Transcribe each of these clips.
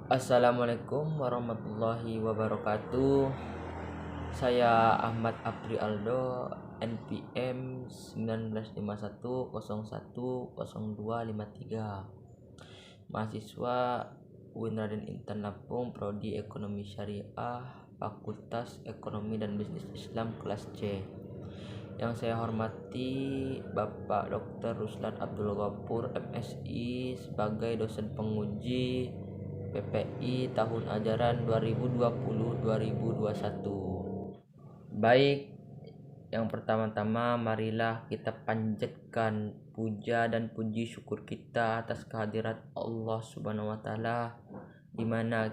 Assalamualaikum warahmatullahi wabarakatuh. Saya Ahmad Apri Aldo, NPM 1951010253. Mahasiswa UIN Raden Intan Lampung, Prodi Ekonomi Syariah, Fakultas Ekonomi dan Bisnis Islam kelas C. Yang saya hormati Bapak Dr. Ruslan Abdul Ghafur, MSI, sebagai dosen penguji PPI tahun ajaran 2020-2021. Baik, yang pertama-tama marilah kita panjatkan puja dan puji syukur kita atas kehadirat Allah Subhanahu wa taala, di mana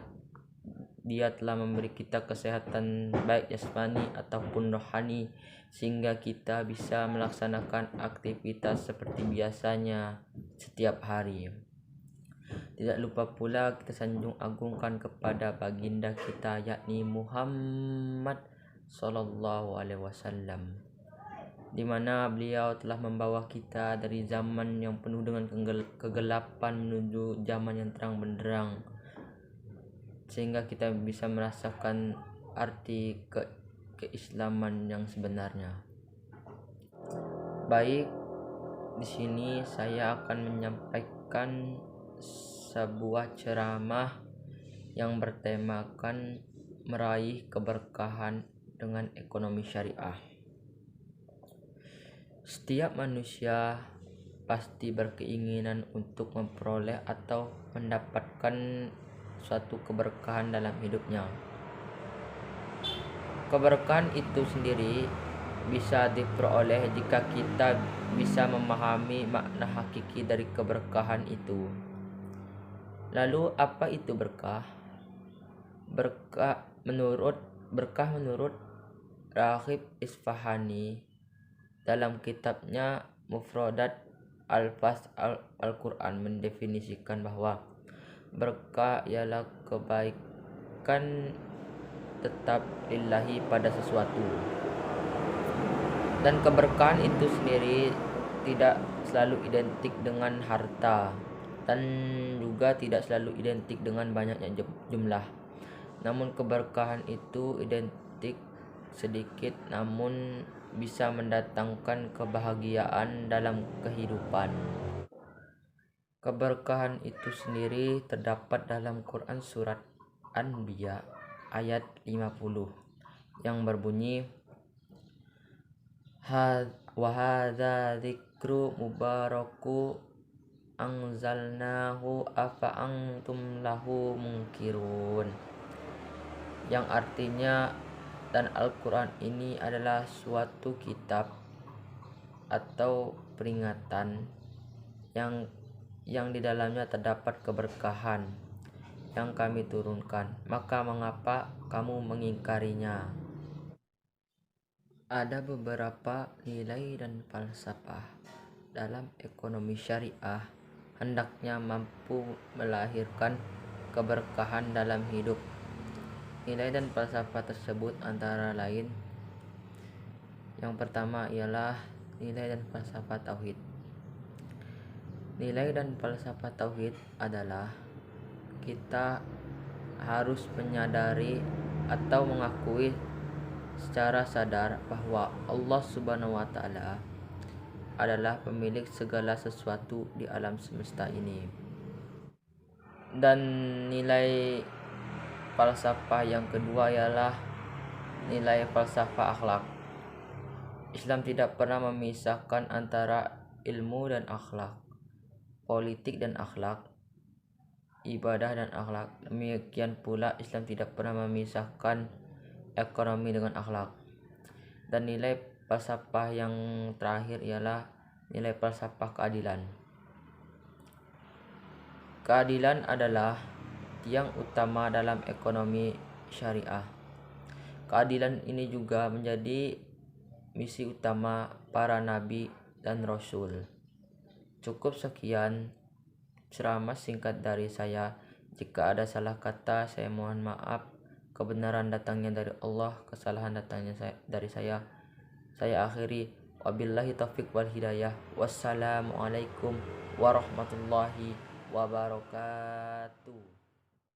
Dia telah memberi kita kesehatan baik jasmani ataupun rohani, sehingga kita bisa melaksanakan aktivitas seperti biasanya setiap hari. Tidak lupa pula kita sanjung agungkan kepada baginda kita, yakni Muhammad Sallallahu Alaihi Wasallam, di mana beliau telah membawa kita dari zaman yang penuh dengan kegelapan menuju zaman yang terang benderang, sehingga kita bisa merasakan arti keislaman yang sebenarnya. Baik, di sini saya akan menyampaikan sebuah ceramah yang bertemakan meraih keberkahan dengan ekonomi syariah. Setiap manusia pasti berkeinginan untuk memperoleh atau mendapatkan suatu keberkahan dalam hidupnya. Keberkahan itu sendiri bisa diperoleh jika kita bisa memahami makna hakiki dari keberkahan itu. Lalu apa itu berkah? Berkah menurut Raghib Isfahani dalam kitabnya Mufradat Alfaz Al-Quran mendefinisikan bahwa berkah ialah kebaikan tetap lillahi pada sesuatu. Dan keberkahan itu sendiri tidak selalu identik dengan harta, dan juga tidak selalu identik dengan banyaknya jumlah. Namun keberkahan itu identik sedikit namun bisa mendatangkan kebahagiaan dalam kehidupan. Keberkahan itu sendiri terdapat dalam Quran surat Anbiya ayat 50 yang berbunyi, wa hadza dzikru mubaraku anzalnahu afa antum lahu munkirun, yang artinya, dan Al-Quran ini adalah suatu kitab atau peringatan yang di dalamnya terdapat keberkahan yang kami turunkan, maka mengapa kamu mengingkarinya? Ada beberapa nilai dan falsafah dalam ekonomi syariah hendaknya mampu melahirkan keberkahan dalam hidup. Nilai dan falsafah tersebut antara lain, yang pertama ialah nilai dan falsafah tauhid. Nilai dan falsafah tauhid adalah kita harus menyadari atau mengakui secara sadar bahwa Allah Subhanahu wa taala adalah pemilik segala sesuatu di alam semesta ini. Dan nilai falsafah yang kedua ialah nilai falsafah akhlak. Islam tidak pernah memisahkan antara ilmu dan akhlak, politik dan akhlak, ibadah dan akhlak. Demikian pula Islam tidak pernah memisahkan ekonomi dengan akhlak. Dan nilai falsafah yang terakhir ialah nilai falsafah keadilan. Keadilan adalah tiang utama dalam ekonomi syariah. Keadilan ini juga menjadi misi utama para nabi dan rasul. Cukup sekian ceramah singkat dari saya. Jika ada salah kata, saya mohon maaf. Kebenaran datangnya dari Allah, kesalahan datangnya dari saya. Saya akhiri, wabillahi taufiq wal hidayah. Wassalamualaikum warahmatullahi wabarakatuh.